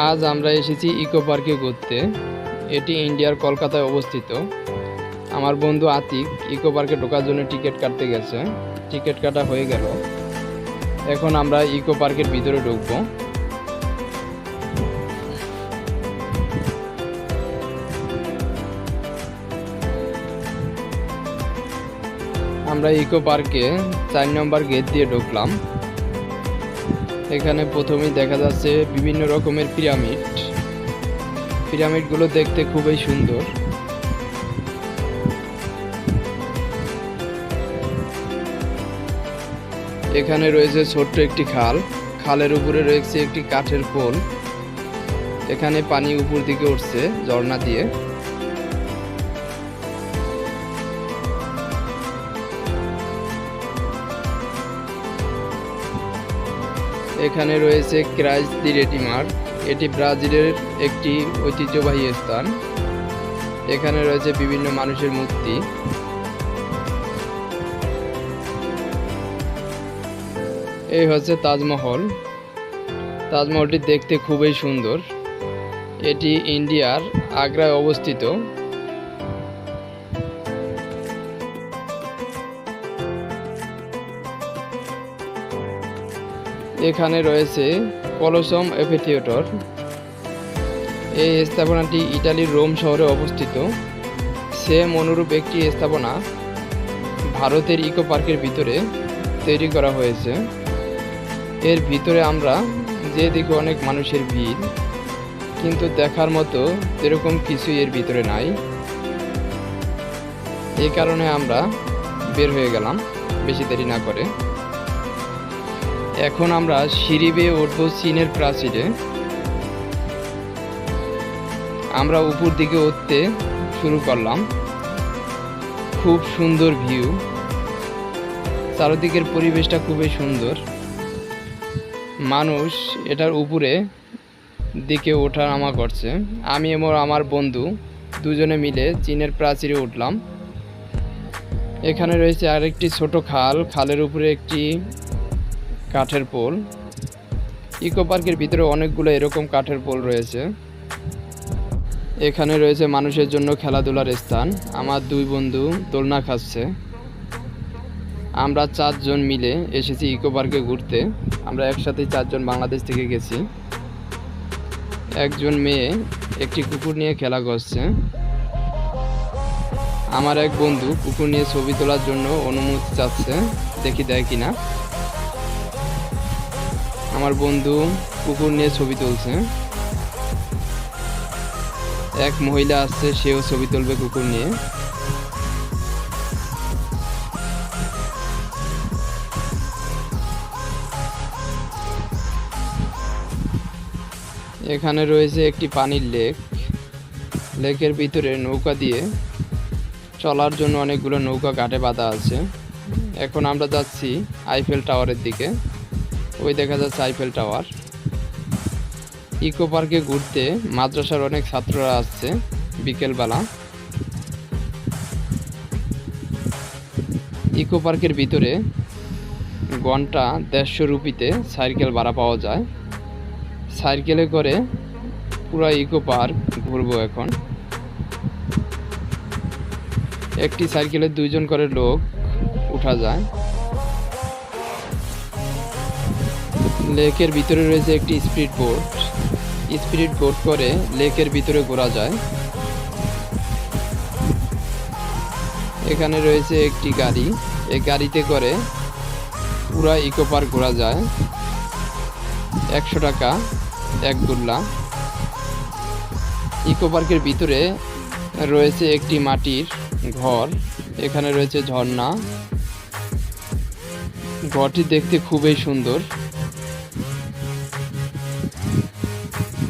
আজ আমরা এসেছি ইকো পার্কে ঘুরতে। এটি ইন্ডিয়ার কলকাতায় অবস্থিত। আমার বন্ধু আতিক ইকো পার্কে ঢোকার জন্য টিকিট কাটতে গেছে। টিকিট কাটা হয়ে গেল। এখন আমরা ইকো পার্কের ভিতরে ঢুকবো। আমরা ইকো পার্কে 4 নম্বর গেট দিয়ে ঢুকলাম। এখানে প্রথমেই দেখা যাচ্ছে বিভিন্ন রকমের পিরামিডগুলো দেখতে খুবই সুন্দর। এখানে রয়েছে ছোট্ট একটি খালের উপরে রয়েছে একটি কাঠের পোল। এখানে পানি উপর দিকে উঠছে ঝর্ণা দিয়ে। এখানে রয়েছে ক্রাইস্ট দি রেডিমার। এটি ব্রাজিলের একটি ঐতিহ্যবাহী স্থান। এখানে রয়েছে বিভিন্ন মানুষের মূর্তি। এই হচ্ছে তাজমহল। তাজমহলটি দেখতে খুবই সুন্দর। এটি ইন্ডিয়ার আগ্রায় অবস্থিত। এখানে রয়েছে কলোসম এম্ফিথিয়েটার। এই স্থাপনাটি ইটালির রোম শহরে অবস্থিত। সেম অনুরূপ একটি স্থাপনা ভারতের ইকো পার্কের ভিতরে তৈরি করা হয়েছে। এর ভিতরে আমরা যে দেখি অনেক মানুষের ভিড়, কিন্তু দেখার মতো এরকম কিছু এর ভিতরে নাই। এই কারণে আমরা বের হয়ে গেলাম বেশি দেরি না করে। এখন আমরা সিঁড়ি বেয়ে উঠবো চীনের প্রাচীরে। আমরা উপর দিকে উঠতে শুরু করলাম। খুব সুন্দর ভিউ, চারদিকের পরিবেশটা খুবই সুন্দর। মানুষ এটার উপরে দিকে ওঠা নামা করছে। আমি এবং আমার বন্ধু দুজনে মিলে চীনের প্রাচীরে উঠলাম। এখানে রয়েছে আরেকটি ছোট খালের উপরে একটি কাঠের পোল। ইকো পার্কের ভিতরে অনেকগুলো এরকম কাঠের পোল রয়েছে। এখানে রয়েছে মানুষের জন্য খেলাধুলার স্থান। আমার দুই বন্ধু দোলনা খাচ্ছে। আমরা 4 জন মিলে এসেছি ইকো পার্কে ঘুরতে। আমরা একসাথে 4 জন বাংলাদেশ থেকে গেছি। একজন মেয়ে একটি কুকুর নিয়ে খেলা করছে। আমার এক বন্ধু কুকুর নিয়ে ছবি তোলার জন্য অনুমতি চাচ্ছে, দেখি দেয় কিনা। আমার বন্ধু কুকুর নিয়ে ছবি তুলছে। এক মহিলা আসছে, সেও ছবি তুলবে কুকুর নিয়ে। এখানে রয়েছে একটি পানির লেকের ভিতরে নৌকা দিয়ে চলার জন্য অনেকগুলো নৌকা ঘাটে বাঁধা আছে। এখন আমরা যাচ্ছি আইফেল টাওয়ারের দিকে। ওই দেখা যাচ্ছে আইফেল টাওয়ার। ইকো পার্কে ঘুরতে মাদ্রাসার অনেক ছাত্ররা আসছে বিকেলবেলা। ইকো পার্কের ভিতরে ঘন্টা 150 রুপিতে সাইকেল ভাড়া পাওয়া যায়। সাইকেলে করে পুরো ইকো পার্ক ঘুরবো। এখন একটি সাইকেলে 2 জন করে লোক উঠা যায়। লেকের ভিতরে রয়েছে একটি স্পিড বোট করে লেকের ভিতরে ঘোরা যায়। এখানে রয়েছে একটি গাড়ি। এই গাড়িতে করে পুরা ইকো পার্ক ঘোরা যায়। 100 টাকা এক গুল্লা। ইকো পার্কের ভিতরে রয়েছে একটি মাটির ঘর। এখানে রয়েছে ঝর্ণা। ঘরটি দেখতে খুবই সুন্দর।